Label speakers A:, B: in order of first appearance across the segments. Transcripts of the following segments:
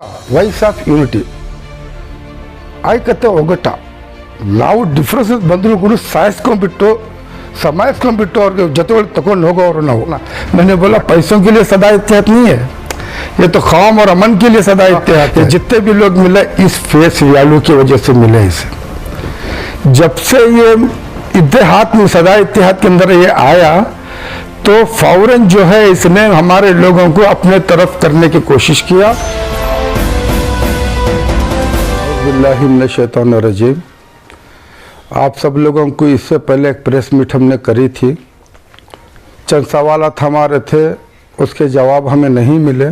A: Voice of unity ಐಕ್ಯತೆ ಒಗ್ಗಟ್ಟ ನಾವು differences ಬಂದರೂ ಕೂಡ ಸಾಯಿಸ್ಕೊಂಡ್ಬಿಟ್ಟು समाइस्ಕೊಂಡ್ಬಿಟ್ಟು ಅವ್ರಿಗೆ ಜೊತೆ तक होगोರು ನಾವು मैंने बोला पैसों के लिए सदा इत्तेहाद नहीं है, ये तो कौम और अमन के लिए सदा इत्तेहाद है। जितने भी लोग मिले इस फेस वैल्यू की वजह से मिले इसे। जब से ये इत्तेहाद में सदा इत्तेहाद के अंदर ये आया तो फौरन जो है इसने हमारे लोगों को अपने तरफ करने की कोशिश किया। बिल्लाहि मिनश शैतानिर रजीम। आप सब लोगों को इससे पहले एक प्रेस मीट हमने करी थी, चंद सवालात हमारे थे, उसके जवाब हमें नहीं मिले।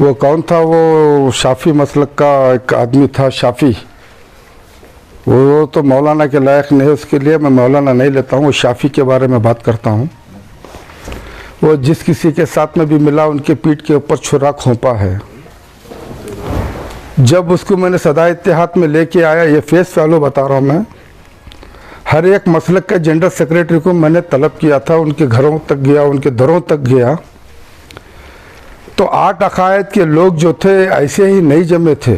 A: वो कौन था? वो शाफी मसलक का एक आदमी था, शाफी। वो तो मौलाना के लायक नहीं है, उसके लिए मैं मौलाना नहीं लेता हूँ। वो शाफी के बारे में बात करता हूँ। वो जिस किसी के साथ में भी मिला उनके पीठ के ऊपर छुरा खोंपा है। जब उसको मैंने सदा इत्तेहाद में लेके आया, ये फेस वैल्यू बता रहा हूँ मैं, हर एक मसलक के जनरल सेक्रेटरी को मैंने तलब किया था, उनके घरों तक गया, उनके दरों तक गया, तो 8 अकायद के लोग जो थे ऐसे ही नहीं जमे थे।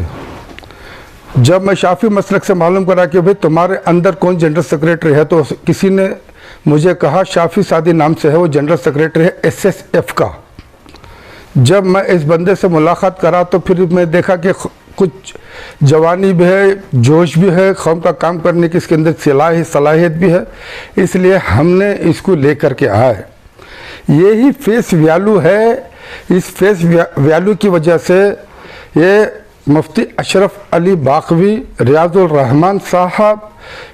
A: जब मैं शाफी मसलक से मालूम करा कि भाई तुम्हारे अंदर कौन जनरल सेक्रेटरी है, तो किसी ने मुझे कहा शाफी सादी नाम से है, वो जनरल सेक्रेटरी है SSF का। जब मैं इस बंदे से मुलाकात करा तो फिर मैं देखा कि कुछ जवानी भी है, जोश भी है, कौम का काम करने की इसके अंदर सलाहियत भी है, इसलिए हमने इसको लेकर के आए। यही फेस वैल्यू है। इस फेस वैल्यू की वजह से ये मुफ्ती अशरफ अली बाकवी, रियाजुल रहमान साहब,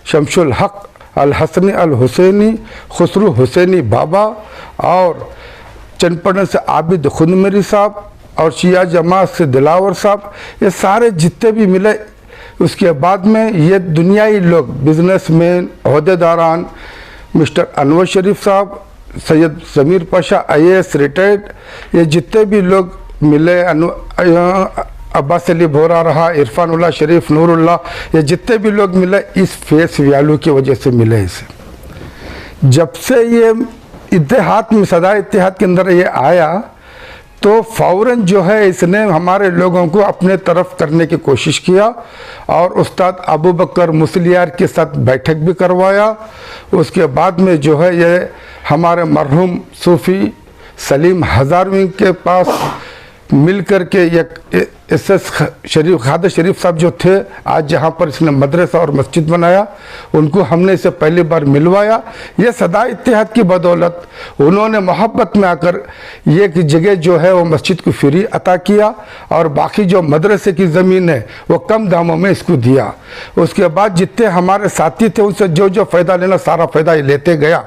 A: शमशुल हक अल हसनी अल हुसैनी, खुसरू हुसैनी बाबा और चनपड़न से आबिद खुदमेरी साहब और शिया जमात से दिलावर साहब, ये सारे जितने भी मिले, उसके बाद में ये दुनियाई लोग, बिजनेसमैन, ओहदेदारान, मिस्टर अनवर शरीफ साहब, सैयद ज़मीर पाशा IAS रिटायर्ड, ये जितने भी लोग मिले, अब्बास अली बोरा रहा, इरफानुल्लाह शरीफ, नूरुल्लाह, ये जितने भी लोग मिले इस फेस वैल्यू की वजह से मिले इसे। जब से ये इत्तेहाद में सदा इत्तेहाद के अंदर ये आया तो फौरन जो है इसने हमारे लोगों को अपने तरफ करने की कोशिश किया और उस्ताद अबू बकर मुसलियार के साथ बैठक भी करवाया। उसके बाद में जो है ये हमारे मरहूम सूफ़ी सलीम हज़ारवी के पास मिल कर के एक SS शरीफ खादर शरीफ साहब जो थे, आज जहाँ पर इसने मदरसा और मस्जिद बनाया, उनको हमने इसे पहली बार मिलवाया। ये सदा इत्तेहाद की बदौलत उन्होंने मोहब्बत में आकर ये जगह जो है वो मस्जिद को फ्री अता किया और बाकी जो मदरसे की ज़मीन है वो कम दामों में इसको दिया। उसके बाद जितने हमारे साथी थे उनसे जो जो फ़ायदा लेना सारा फ़ायदा ही लेते गया।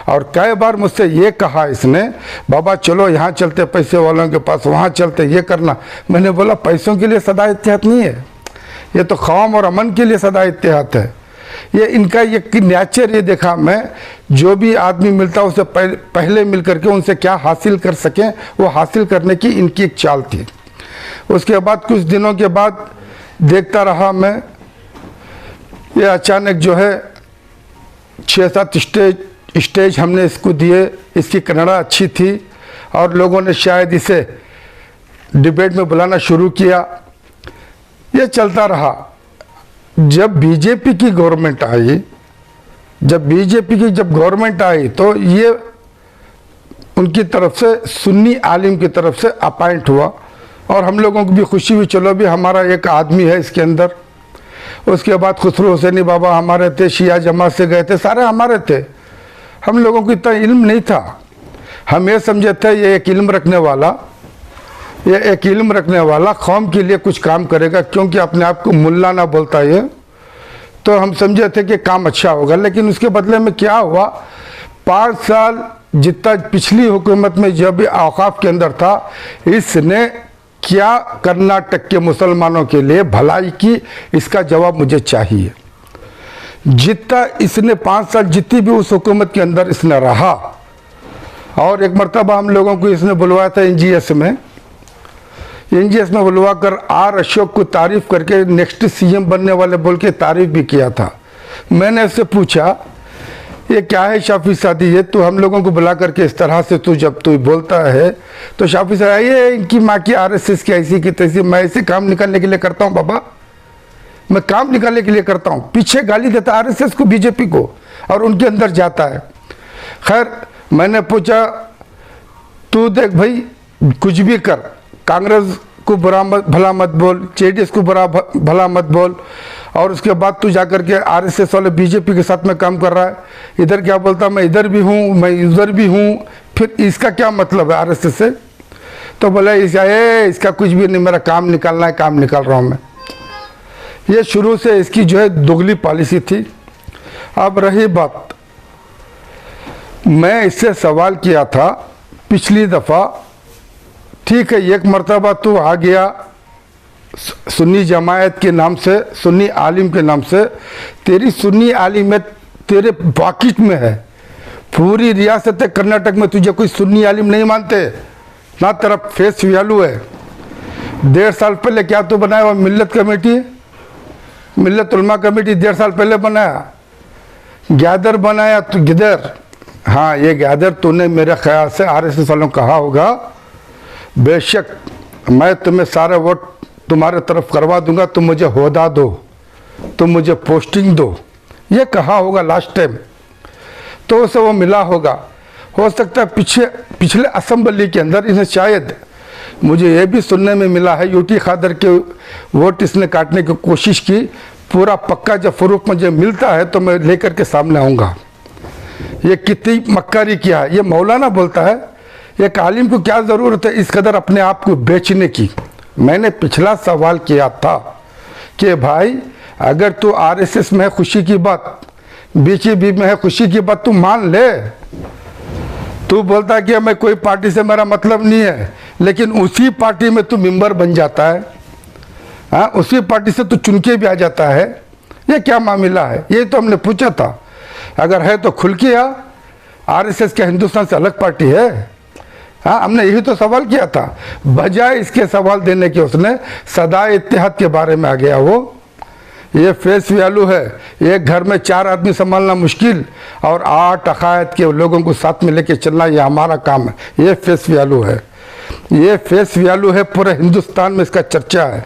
A: और कई बार मुझसे ये कहा इसने, बाबा चलो यहाँ चलते, पैसे वालों के पास वहाँ चलते, ये करना। मैंने बोला पैसों के लिए सदा इत्तेहाद नहीं है, ये तो कौम और अमन के लिए सदा इत्तेहाद है। ये इनका ये नेचर, ये देखा मैं, जो भी आदमी मिलता उसे पहले मिल करके उनसे क्या हासिल कर सकें वो हासिल करने की इनकी एक चाल थी। उसके बाद कुछ दिनों के बाद देखता रहा मैं, ये अचानक जो है 6-7 स्टेज हमने इसको दिए। इसकी कन्नड़ा अच्छी थी और लोगों ने शायद इसे डिबेट में बुलाना शुरू किया। ये चलता रहा। जब बीजेपी की गवर्नमेंट आई, जब गवर्नमेंट आई तो ये उनकी तरफ से सुन्नी आलिम की तरफ से अपॉइंट हुआ और हम लोगों को भी खुशी हुई, चलो भी हमारा एक आदमी है इसके अंदर। उसके बाद खुसरू हुसैनी बाबा हमारे थे, शिया जमात से गए थे, सारे हमारे थे। हम लोगों को इतना इल्म नहीं था, हम ये समझे थे ये एक इल्म रखने वाला कौम के लिए कुछ काम करेगा, क्योंकि अपने आप को मुल्ला ना बोलता ये, तो हम समझे थे कि काम अच्छा होगा। लेकिन उसके बदले में क्या हुआ, 5 साल जितना पिछली हुकूमत में जब भी औकाफ के अंदर था, इसने क्या कर्नाटक के मुसलमानों के लिए भलाई की, इसका जवाब मुझे चाहिए। जितना इसने 5 साल जितनी भी उस हुकूमत के अंदर इसने रहा, और एक मरतबा हम लोगों को इसने बुलवाया था NGS में बुलवा कर R अशोक को तारीफ़ करके नेक्स्ट CM बनने वाले बोल के तारीफ़ भी किया था। मैंने इससे पूछा ये क्या है शाफी सादी, ये तो हम लोगों को बुला करके इस तरह से तू जब तू बोलता है तो शाफी साहब ये इनकी माँ की आरएसएस की ऐसी की तैसी, मैं ऐसे काम निकालने के लिए करता हूँ बाबा, मैं काम निकालने के लिए करता हूँ। पीछे गाली देता आरएसएस को, बीजेपी को, और उनके अंदर जाता है। खैर मैंने पूछा तू देख भाई कुछ भी कर, कांग्रेस को बुरा मत भला मत बोल, जेडीएस को बुरा भला मत बोल, और उसके बाद तू जाकर के आरएसएस वाले बीजेपी के साथ में काम कर रहा है। इधर क्या बोलता मैं इधर भी हूँ, मैं उधर भी हूँ, फिर इसका क्या मतलब है आरएसएस से? तो बोला इसका कुछ भी नहीं, मेरा काम निकालना है, काम निकाल रहा हूँ मैं। ये शुरू से इसकी जो है दोगली पॉलिसी थी। अब रही बात, मैं इससे सवाल किया था पिछली दफ़ा, ठीक है एक मर्तबा तू आ गया सुन्नी जमायत के नाम से, सुन्नी आलिम के नाम से, तेरी सुन्नी आलिमियत तेरे पॉकेट में है। पूरी रियासत कर्नाटक में तुझे कोई सुन्नी आलिम नहीं मानते, ना तेरा फेस वैल्यू है। 1.5 साल पहले क्या तू बनाया हुआ मिल्लत कमेटी, मिल्लत उलमा कमेटी 1.5 साल पहले बनाया, गैदर बनाया तो गिदर, हाँ ये गैदर तूने मेरे ख्याल से आरएसएस वालों को कहा होगा बेशक मैं तुम्हें सारे वोट तुम्हारे तरफ करवा दूंगा, तुम मुझे होदा दो, तुम मुझे पोस्टिंग दो, ये कहा होगा लास्ट टाइम, तो उसे वो मिला होगा। हो सकता है पिछले असेंबली के अंदर इन्हें शायद, मुझे ये भी सुनने में मिला है यूटी खादर के वोट इसने काटने की कोशिश की। पूरा पक्का जब फरूक मुझे मिलता है तो मैं लेकर के सामने आऊँगा। ये कितनी मक्कारी किया है, ये मौलाना बोलता है, एक आलिम को क्या ज़रूरत है इस कदर अपने आप को बेचने की। मैंने पिछला सवाल किया था कि भाई अगर तू आरएसएस में है खुशी की बात, बीजेपी में है खुशी की बात, तू मान ले। तू बोलता है कि मैं कोई पार्टी से मेरा मतलब नहीं है, लेकिन उसी पार्टी में तू मेंबर बन जाता है, हाँ उसी पार्टी से तू चुन के भी आ जाता है। ये क्या मामला है? ये तो हमने पूछा था, अगर है तो खुल के आ, आरएसएस क्या हिंदुस्तान से अलग पार्टी है? हाँ हमने यही तो सवाल किया था। बजाय इसके सवाल देने के उसने सदा इत्तेहाद के बारे में आ गया। वो ये फेस वैल्यू है, एक घर में 4 आदमी संभालना मुश्किल और 8 अकायद के लोगों को साथ में लेके चलना, ये हमारा काम है। ये फेस वैल्यू है, ये फेस वैल्यू है, पूरे हिंदुस्तान में इसका चर्चा है।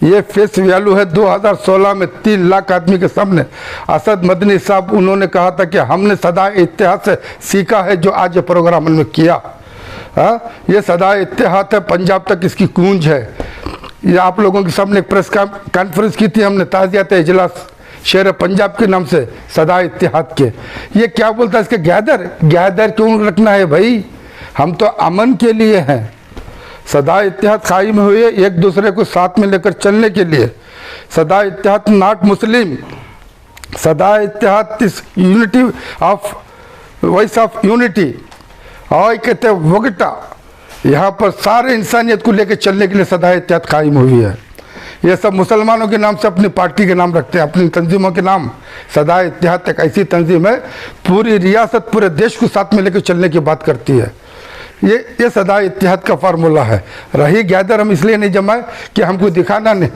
A: ये फेस वैल्यू है। 2016 में 3 लाख आदमी के सामने असद मदनी साहब उन्होंने कहा था कि हमने सदा इत्तेहाद से सीखा है, जो आज ये प्रोग्राम हमने किया। हाँ ये सदा इत्तेहाद है, पंजाब तक इसकी गूंज है। ये आप लोगों के सामने एक प्रेस कॉन्फ्रेंस की थी हमने, ताज़ियात इजलास शेर पंजाब के नाम से सदा इत्तेहाद के। ये क्या बोलता है इसके गैदर क्यों रखना है भाई? हम तो अमन के लिए हैं। सदा इत्तेहाद कायम हुए एक दूसरे को साथ में लेकर चलने के लिए। सदा इत्तेहाद नॉट मुस्लिम, सदा इत्तेहाद इस unity of voice of unity. और कहते वगटा, यहाँ पर सारे इंसानियत को लेकर चलने के लिए सदा इत्तेहाद कायम हुई है। ये सब मुसलमानों के नाम से अपनी पार्टी के नाम रखते हैं, अपनी तंजीमों के नाम। सदा इत्तेहाद एक ऐसी तंजीम है पूरी रियासत पूरे देश को साथ में लेकर चलने की बात करती है। ये सदा इत्तेहाद का फार्मूला है। रही गैदर हम इसलिए नहीं जमाए कि हमको दिखाना नहीं,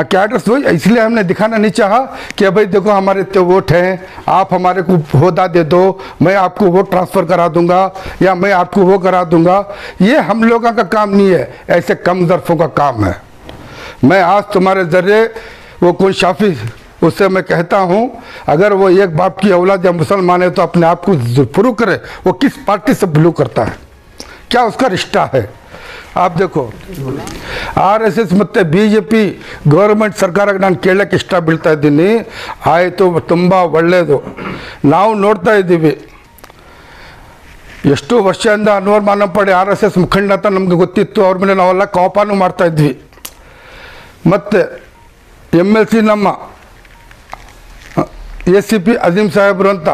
A: कैडर्स वही इसलिए हमने दिखाना नहीं चाहा कि भाई देखो हमारे इतने वोट हैं, आप हमारे को होदा दे दो, मैं आपको वोट ट्रांसफ़र करा दूंगा या मैं आपको वो करा दूंगा। ये हम लोगों का काम नहीं है, ऐसे कम ज़र्फ़ों का काम है। मैं आज तुम्हारे ज़रिए वो कोई शाफी उससे मैं कहता हूँ, अगर वो एक बाप की औलाद या मुसलमान है तो अपने आप को प्रूव करे वो किस पार्टी से बिलोंग करता है, क्या उसका रिश्ता है। आप देखो आरएसएस ಮತ್ತೆ ಬಿಜೆಪಿ ಗವರ್ನಮೆಂಟ್ ಸರ್ಕಾರ ನಾನು ಕೇಳಕ್ಕೆ ಇಷ್ಟ ಬೀಳ್ತಾ ಇದ್ದೀನಿ, ಆಯಿತು ತುಂಬ ಒಳ್ಳೆಯದು। ನಾವು ನೋಡ್ತಾ ಇದ್ದೀವಿ ಎಷ್ಟು ವರ್ಷದಿಂದ ಅನ್ವರ್ ಮಾನಂಪಡೆ ಆರ್ಎಸ್ಎಸ್ ಮುಖಂಡ ಅಂತ ನಮಗೆ ಗೊತ್ತಿತ್ತು, ಅವ್ರ ಮೇಲೆ ನಾವೆಲ್ಲ ಕೋಪನೂ ಮಾಡ್ತಾ ಇದ್ವಿ। ಮತ್ತು MLC ನಮ್ಮ ACP ಅಜೀಂ ಸಾಹೇಬರು ಅಂತ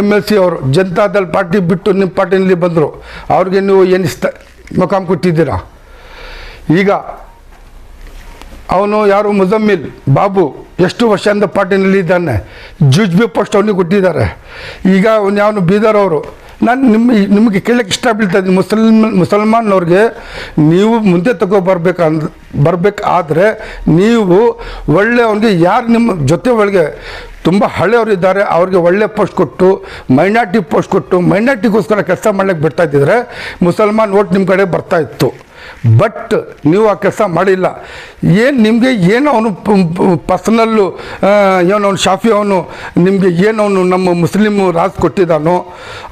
A: MLC ಅವರು ಜನತಾದಳ ಪಾರ್ಟಿ ಬಿಟ್ಟು ನಿಮ್ಮ ಪಾರ್ಟಿನಲ್ಲಿ ಬಂದರು, ಅವ್ರಿಗೆ ನೀವು ಏನು ಮುಖಾಮ್ ಕೊಟ್ಟಿದ್ದೀರಾ? ಈಗ ಅವನು ಯಾರು ಮುಜಮ್ಮಿಲ್ ಬಾಬು ಎಷ್ಟು ವರ್ಷದಿಂದ ಪಾರ್ಟಿನಲ್ಲಿ ಇದ್ದಾನೆ, ಜುಜ್ಬಿ ಪೋಸ್ಟ್ ಅವನಿಗೆ ಕೊಟ್ಟಿದ್ದಾರೆ। ಈಗ ಅವನು ಯಾವನು ಬೀದರ್ ಅವರು, ನಾನು ನಿಮಗೆ ಕೇಳಕ್ಕೆ ಇಷ್ಟ ಬೀಳ್ತಾ ಇದ್ದೀನಿ, ಮುಸಲ್ಮಾನವ್ರಿಗೆ ನೀವು ಮುಂದೆ ಬರಬೇಕಾದ್ರೆ ನೀವು ಒಳ್ಳೆ ಅವನಿಗೆ ಯಾರು ನಿಮ್ಮ ಜೊತೆ ಒಳಗೆ ತುಂಬ ಹಳೆಯವರಿದ್ದಾರೆ, ಅವ್ರಿಗೆ ಒಳ್ಳೆ ಪೋಸ್ಟ್ ಕೊಟ್ಟು ಮೈನಾರಿಟಿ ಪೋಸ್ಟ್ ಕೊಟ್ಟು ಮೈನಾರಿಟಿಗೋಸ್ಕರ ಕೆಲಸ ಮಾಡ್ಲಿಕ್ಕೆ ಬಿಡ್ತಾ ಇದ್ದಿದ್ರೆ ಮುಸಲ್ಮಾನ್ ವೋಟ್ ನಿಮ್ಮ ಕಡೆ ಬರ್ತಾ ಇತ್ತು. ಬಟ್ ನೀವು ಆ ಕೆಲಸ ಮಾಡಿಲ್ಲ. ಏನು ನಿಮಗೆ ಏನು ಅವನು ಪರ್ಸನಲ್ಲು ಏನು ಅವನು ಶಾಫಿ ಅವನು ನಿಮಗೆ ಏನು ಅವನು ನಮ್ಮ ಮುಸ್ಲಿಮ್ ರಾಜ್ ಕೊಟ್ಟಿದ್ದಾನೋ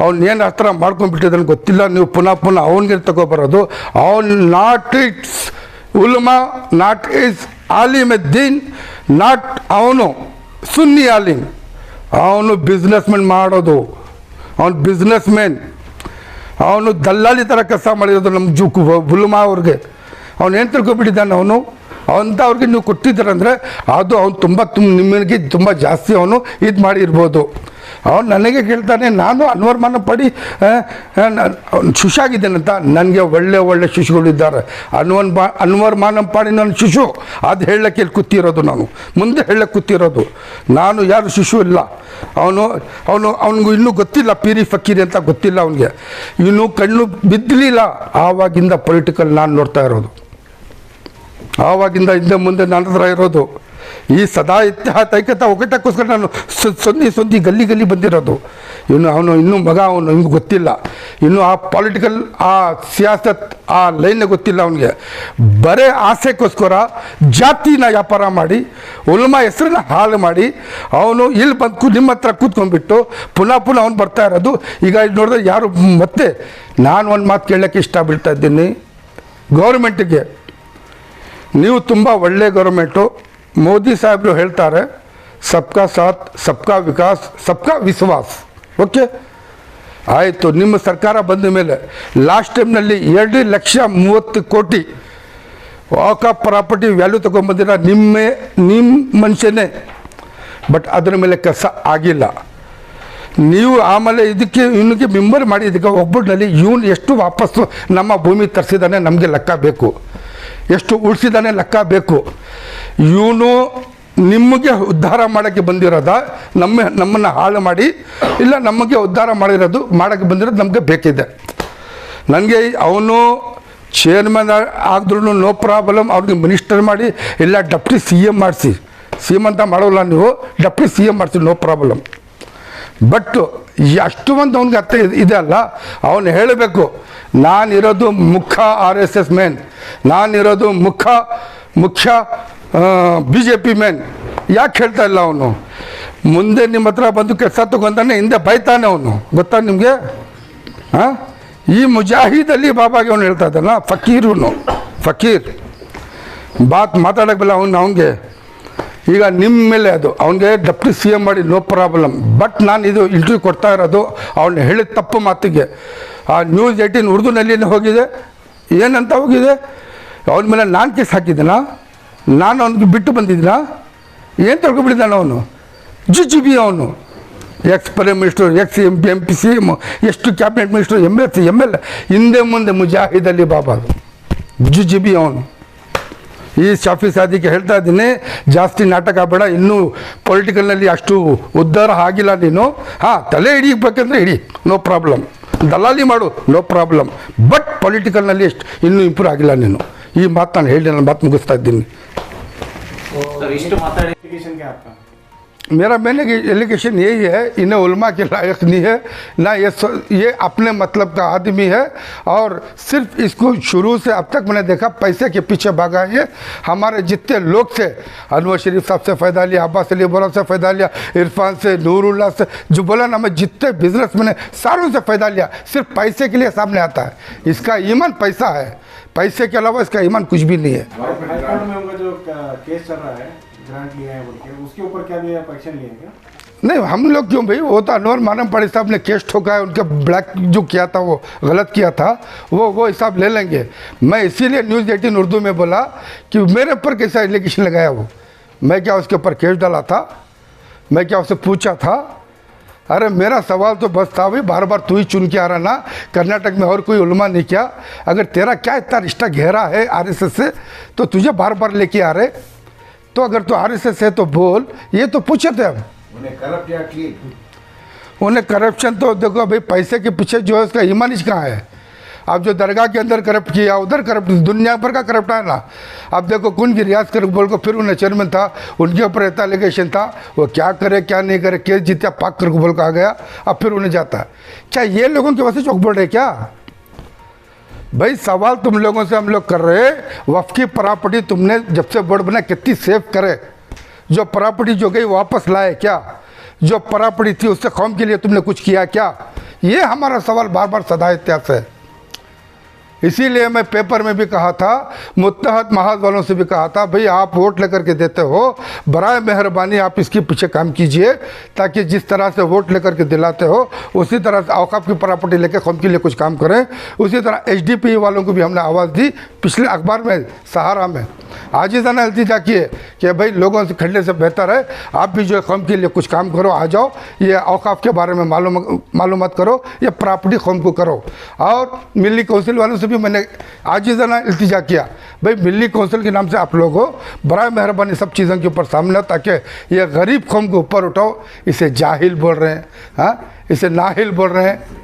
A: ಅವ್ನು ಏನು ಆ ಥರ ಮಾಡ್ಕೊಂಡ್ಬಿಟ್ಟಿದ್ದಾನೆ ಗೊತ್ತಿಲ್ಲ. ನೀವು ಪುನಃ ಅವನಿಗೆ ತಗೊಬರೋದು. ಅವನು ನಾಟ್ ಇಟ್ಸ್ ಉಲ್ಮಾ, ನಾಟ್ ಇಸ್ ಆಲಿಮ್ ದೀನ್, ನಾಟ್ ಅವನು ಸುನ್ನಿ ಆಲಿಮ್, ಅವನು ಬಿಸ್ನೆಸ್ಮೆನ್ ಮಾಡೋದು, ಅವನು ಬಿಸ್ನೆಸ್ಮೆನ್, ಅವನು ದಲ್ಲಾಳಿ ಥರ ಕೆಲಸ ಮಾಡಿರೋದು ನಮ್ಮ ಉಲ್ಮಾ ಅವ್ರಿಗೆ. ಅವನು ಏನು ತಿಳ್ಕೊಬಿಟ್ಟಿದ್ದಾನೆ ಅವನು ಅವ್ರಿಗೆ ನೀವು ಕೊಟ್ಟಿದ್ದೀರಂದರೆ ಅದು ಅವ್ನು ನಿಮಗೆ ತುಂಬ ಜಾಸ್ತಿ ಅವನು ಇದು ಮಾಡಿರ್ಬೋದು. ಅವನು ನನಗೆ ಕೇಳ್ತಾನೆ, ನಾನು ಅನ್ವರ್ಮಾನ ಪಡಿ ಶಿಶಾಗಿದ್ದೇನಂತ. ನನಗೆ ಒಳ್ಳೆ ಶಿಶುಗಳಿದ್ದಾರೆ. ಅನ್ವರ್ಮಾನ ಪಾಡಿ ನನ್ನ ಶಿಶು ಅದು ಹೇಳಕ್ಕೆ ಇಲ್ಲಿ ಕೂತಿರೋದು, ನಾನು ಮುಂದೆ ಹೇಳಕ್ಕೆ ಕೂತಿರೋದು. ನಾನು ಯಾರು ಶಿಶು ಇಲ್ಲ. ಅವನಿಗೂ ಇನ್ನೂ ಗೊತ್ತಿಲ್ಲ ಪೀರಿ ಫಕೀರಿ ಅಂತ ಗೊತ್ತಿಲ್ಲ ಅವನಿಗೆ. ಇನ್ನೂ ಕಣ್ಣು ಬಿದ್ದಲಿಲ್ಲ. ಆವಾಗಿಂದ ಪೊಲಿಟಿಕಲ್ ನಾನು ನೋಡ್ತಾ ಇರೋದು, ಆವಾಗಿಂದ ಹಿಂದೆ ಮುಂದೆ ನನ್ನ ಹತ್ರ ಇರೋದು. ಈ ಸದಾ ಇತಿಹಾಸ ಐಕ್ಯತಾ ಒಗ್ಗಟ್ಟಕ್ಕೋಸ್ಕರ ನಾನು ಸೊಂದಿ ಗಲ್ಲಿ ಬಂದಿರೋದು. ಇನ್ನೂ ಮಗ ನಿಮ್ಗೆ ಗೊತ್ತಿಲ್ಲ. ಇನ್ನು ಆ ಪೊಲಿಟಿಕಲ್ ಆ ಸಿಯಾಸತ್ ಆ ಲೈನ್ ಗೊತ್ತಿಲ್ಲ ಅವನಿಗೆ. ಬರೇ ಆಸೆಗೋಸ್ಕರ ಜಾತಿನ ವ್ಯಾಪಾರ ಮಾಡಿ ಉಲ್ಮಾ ಹೆಸರನ್ನ ಹಾಳು ಮಾಡಿ ಅವನು ಇಲ್ಲಿ ಬಂದು ನಿಮ್ಮ ಹತ್ರ ಕೂತ್ಕೊಂಡ್ಬಿಟ್ಟು ಪುನಃ ಅವನು ಬರ್ತಾ ಇರೋದು. ಈಗ ಇಲ್ಲಿ ನೋಡಿದ್ರೆ ಯಾರು ಮತ್ತೆ ನಾನು ಒಂದು ಮಾತು ಕೇಳೋಕ್ಕೆ ಇಷ್ಟ ಬೀಳ್ತಾ ಇದ್ದೀನಿ ಗೌರ್ಮೆಂಟಿಗೆ. ನೀವು ತುಂಬ ಒಳ್ಳೆಯ ಗೌರ್ಮೆಂಟು. ಮೋದಿ ಸಾಹೇಬರು ಹೇಳ್ತಾರೆ ಸಬ್ಕಾ ಸಾಥ್, ಸಬ್ಕಾ ವಿಕಾಸ್, ಸಬ್ಕಾ ವಿಶ್ವಾಸ್. ಓಕೆ ಆಯಿತು. ನಿಮ್ಮ ಸರ್ಕಾರ ಬಂದ ಮೇಲೆ ಲಾಸ್ಟ್ ಟೈಮ್ನಲ್ಲಿ 2,30,00,000 ವಾಕಫ್ ಪ್ರಾಪರ್ಟಿ ವ್ಯಾಲ್ಯೂ ತೊಗೊಂಬಂದಿರ ನಿಮ್ಮ ಮನುಷ್ಯನೇ. ಬಟ್ ಅದರ ಮೇಲೆ ಕೆಲಸ ಆಗಿಲ್ಲ. ನೀವು ಆಮೇಲೆ ಇವನಿಗೆ ಮೆಂಬರ್ ಮಾಡಿ ಇದಕ್ಕೆ ಒಬ್ಬರಲ್ಲಿ ಇವನು ಎಷ್ಟು ವಾಪಸ್ಸು ನಮ್ಮ ಭೂಮಿ ತರಿಸಿದಾನೆ ನಮಗೆ ಲೆಕ್ಕ ಬೇಕು, ಎಷ್ಟು ಉಳಿಸಿದಾನೆ ಲೆಕ್ಕ ಬೇಕು. ಇವನು ನಿಮಗೆ ಉದ್ಧಾರ ಮಾಡೋಕ್ಕೆ ಬಂದಿರೋದ, ನಮ್ಮನ್ನು ಹಾಳು ಮಾಡಿ ಇಲ್ಲ ನಮಗೆ ಉದ್ಧಾರ ಮಾಡೋಕ್ಕೆ ಬಂದಿರೋದು ನಮಗೆ ಬೇಕಿದೆ. ನನಗೆ ಅವನು ಚೇರ್ಮನ್ ಆಗಿದ್ರೂ ನೋ ಪ್ರಾಬ್ಲಮ್, ಅವ್ರಿಗೆ ಮಿನಿಸ್ಟರ್ ಮಾಡಿ ಇಲ್ಲ ಡೆಪ್ಟಿ CM ಮಾಡಿಸಿ. CM ಅಂತ ಮಾಡೋಲ್ಲ ನೀವು, ಡೆಪ್ಟಿ CM ಮಾಡಿಸಿ, ನೋ ಪ್ರಾಬ್ಲಮ್. ಬಟ್ ಅಷ್ಟು ಒಂದು ಅವ್ನಿಗೆ ಅರ್ಥ ಇದೆ ಅಲ್ಲ. ಅವನು ಹೇಳಬೇಕು ನಾನಿರೋದು ಮುಖ್ಯ RSS ಮ್ಯಾನ್, ನಾನಿರೋದು ಮುಖ್ಯ BJP ಮ್ಯಾನ್. ಯಾಕೆ ಹೇಳ್ತಾ ಇಲ್ಲ ಅವನು? ಮುಂದೆ ನಿಮ್ಮ ಹತ್ರ ಬಂದು ಕೆಲಸ ತಗೊಂತಾನೆ, ಹಿಂದೆ ಬೈತಾನೆ ಅವನು. ಗೊತ್ತಾ ನಿಮಗೆ? ಈ ಮುಜಾಹಿದ್ ಬಾಬಾಗೆ ಅವನು ಹೇಳ್ತಾ ಇದ್ದಾನ ಫಕೀರ್ ಮಾತಾಡೋಕ್ಕೆ ಬಲ್ಲ ಅವನಿಗೆ. ಈಗ ನಿಮ್ಮ ಮೇಲೆ ಅದು ಅವನಿಗೆ ಡೆಪ್ಟಿ CM ಮಾಡಿ ನೋ ಪ್ರಾಬ್ಲಮ್. ಬಟ್ ನಾನು ಇದು ಇಂಟರ್ವ್ಯೂ ಕೊಡ್ತಾ ಇರೋದು ಅವನು ಹೇಳಿದ ತಪ್ಪು ಮಾತಿಗೆ. ಆ News 18 ಉರ್ದುನಲ್ಲಿ ಹೋಗಿದೆ, ಏನಂತ ಹೋಗಿದೆ, ಅವನ ಮೇಲೆ ನಾನು ಕೇಸ್ ಹಾಕಿದ್ದೀನ, ನಾನು ಅವನಿಗೆ ಬಿಟ್ಟು ಬಂದಿದ್ದೀನ, ಏನು ತಿಳ್ಕೊಬಿಟ್ಟಿದ್ದಾನೆ ಅವನು. GGB ಅವನು X prime minister, X MP CM, ಎಷ್ಟು ಕ್ಯಾಬಿನೆಟ್ ಮಿನಿಸ್ಟರ್, ML ಹಿಂದೆ ಮುಂದೆ ಮುಜಾಹಿದ್ ಬಾಬಾ GGB ಅವನು. ಈ ಶಾಫಿ ಸಾದಿಗೆ ಹೇಳ್ತಾ ಇದ್ದೀನಿ, ಜಾಸ್ತಿ ನಾಟಕ ಬೇಡ. ಇನ್ನೂ ಪೊಲಿಟಿಕಲ್ನಲ್ಲಿ ಅಷ್ಟು ಉದ್ಧಾರ ಆಗಿಲ್ಲ ನೀನು. ತಲೆ ಹಿಡಿಬೇಕಂದ್ರೆ ಹಿಡಿ, ನೋ ಪ್ರಾಬ್ಲಮ್. ದಲಾಲಿ ಮಾಡು, ನೋ ಪ್ರಾಬ್ಲಮ್. ಬಟ್ ಪೊಲಿಟಿಕಲ್ನಲ್ಲಿ ಇನ್ನೂ ಇಂಪ್ರೂವ್ ಆಗಿಲ್ಲ ನೀನು. ಈ ಮಾತು ನಾನು ಹೇಳಿ ನನ್ನ ಮಾತು ಮುಗಿಸ್ತಾ ಇದ್ದೀನಿ. मेरा मैंने एलिगेशन यही है, इन्हें उल्मा के लायक नहीं है ना, ये अपने मतलब का आदमी है. और सिर्फ इसको शुरू से अब तक मैंने देखा पैसे के पीछे भागा है. हमारे जितने लोग थे, अनवर शरीफ साहब से फ़ायदा लिया, अब्बास अली बोला से फ़ायदा लिया, इरफान से, नूरुल्लाह से, जो बोला ना, मैं जितने बिजनेस मैंने सारों से फ़ायदा लिया. सिर्फ पैसे के लिए सामने आता है. इसका ईमान पैसा है, पैसे के अलावा इसका ईमान कुछ भी नहीं है.
B: जो केस चल रहा है, ग्रांट लिया है बोल के, उसके ऊपर क्या भी आप एक्शन लिए क्या?
A: नहीं, हम लोग क्यों भाई, वो तो अनवर मानम पड़े साहब ने केस ठोका है, उनके ब्लैक जो किया था वो गलत किया था, वो हिसाब ले लेंगे. मैं इसीलिए News 18 उर्दू में बोला कि मेरे ऊपर कैसा एलिगेशन लगाया वो. मैं क्या उसके ऊपर केस डाला था? मैं क्या उससे पूछा था? अरे मेरा सवाल तो बस था भाई, बार बार तू ही चुन के आ रहा ना, कर्नाटक में और कोई उलमा नहीं क्या? अगर तेरा क्या इतना रिश्ता गहरा है RSS से, तो तुझे बार बार लेके आ रहे. तो अगर तो RSS है तो बोल. ये तो पूछे थे हम. उन्हें करप्शन तो देखो भाई, पैसे के पीछे जो है उसका ईमान कहाँ है? अब जो दरगाह के अंदर करप्ट किया, उधर करप्ट, दुनिया भर का करप्ट है ना। अब देखो कौन की रियाज कर बोल को, फिर उन्हें चेयरमैन था, उनके ऊपर इतना एलिगेशन था, वो क्या करे क्या नहीं करे, केस जीता पाक कर बोल का आ गया, अब फिर उन्हें जाता है। क्या ये लोगों की वजह से चौक बोल रहे क्या? भाई सवाल तुम लोगों से हम लोग कर रहे, वक्फ की प्रॉपर्टी तुमने जब से बोर्ड बना कितनी सेव करे, जो प्रॉपर्टी जो गई वापस लाए क्या, जो प्रॉपर्टी थी उससे कौम के लिए तुमने कुछ किया क्या? ये हमारा सवाल बार बार सदा इतिहास है। इसीलिए मैं पेपर में भी कहा था, मुत्तहद महाज वालों से भी कहा था, भाई आप वोट लेकर के देते हो, बराए मेहरबानी आप इसके पीछे काम कीजिए, ताकि जिस तरह से वोट लेकर के दिलाते हो उसी तरह से औकाफ की प्रॉपर्टी लेकर कौम के लिए कुछ काम करें। उसी तरह HDP वालों को भी हमने आवाज़ दी पिछले अखबार में, सहारा में, आजिज़ाना इल्तिजा किए कि भाई लोगों से खड़ने से बेहतर है आप भी जो है कौम के लिए कुछ काम करो, आ जाओ, ये औकाफ के बारे में मालूमात करो, ये प्रॉपर्टी कौम को करो। और मिली काउंसिल वालों से भी मैंने आजिज़ाना इल्तिजा किया, भाई मिली काउंसिल के नाम से आप लोग हो, बराए मेहरबानी सब चीज़ों के ऊपर सामने, ताकि ये गरीब कौम को ऊपर उठाओ। इसे जाहिल बोल रहे हैं, हाँ, इसे नाहिल बोल रहे हैं,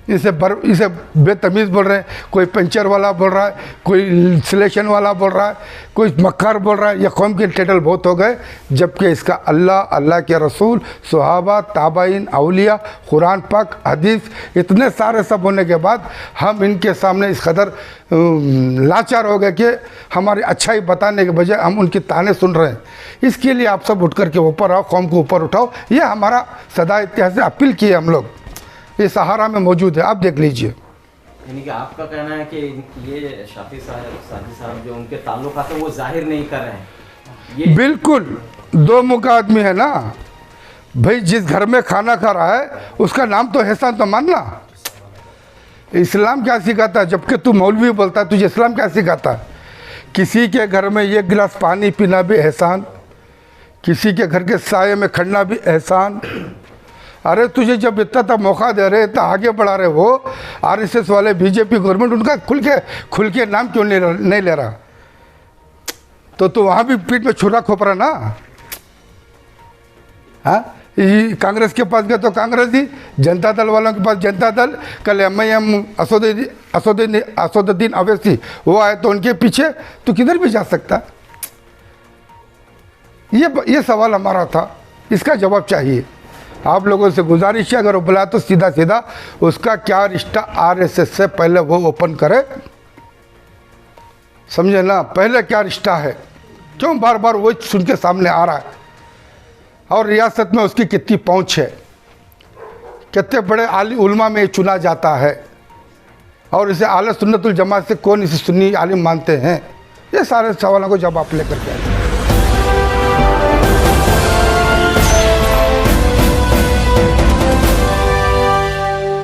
A: इसे बेतमीज़ बोल रहे हैं, कोई पंचर वाला बोल रहा है, कोई सिलेक्शन वाला बोल रहा है, कोई मक्कार बोल रहा है। ये कौम के टाइटल बहुत हो गए, जबकि इसका अल्लाह, अल्लाह के रसूल, सहाबा, ताबाइन, औलिया, कुरान पाक, हदीस, इतने सारे सब होने के बाद हम इनके सामने इस कदर लाचार हो गए कि हमारी अच्छाई बताने के बजाय हम उनकी ताने सुन रहे हैं। इसके लिए आप सब उठ कर के ऊपर आओ, कौम को ऊपर उठाओ, ये हमारा सदा इतिहास से अपील किए हम लोग, ये सहारा में मौजूद है, आप देख लीजिए।
C: यानी कि आपका कहना है कि ये शाफी साहब जो उनके ताल्लुकात है वो जाहिर नहीं कर रहे हैं, ये
A: बिल्कुल दो मुका आदमी है ना भाई। जिस घर में खाना खा रहा है उसका नाम तो एहसान तो मानना। इस्लाम क्या सिखाता है? जबकि तू मौलवी बोलता है, तुझे इस्लाम क्या सिखाता है? किसी के घर में एक गिलास पानी पीना भी एहसान, किसी के घर के साये में खड़ना भी एहसान। अरे तुझे जब इतना तक मौका दे रहे, इतना आगे बढ़ा रहे वो RSS वाले, BJP गवर्नमेंट, उनका खुल के नाम क्यों नहीं ले रहा? तो वहाँ भी पीठ में छुरा खोप रहा ना। हाँ, कांग्रेस के पास गए तो कांग्रेस ही, जनता दल वालों के पास जनता दल, कल MIM असदुद्दीन अवैसी वो आए तो उनके पीछे, तो किधर भी जा सकता। ये सवाल हमारा था, इसका जवाब चाहिए। आप लोगों से गुजारिश है, अगर बुला तो सीधा सीधा उसका क्या रिश्ता RSS से पहले वो ओपन करे, समझे ना, पहले क्या रिश्ता है, क्यों बार बार वो सुन के सामने आ रहा है, और रियासत में उसकी कितनी पहुंच है, कितने बड़े आलिम उलमा में चुना जाता है, और इसे आले सुन्नतुल जमात से कौन इसे सुन्नी आलिम मानते हैं। ये सारे सवालों को जवाब लेकर के आए।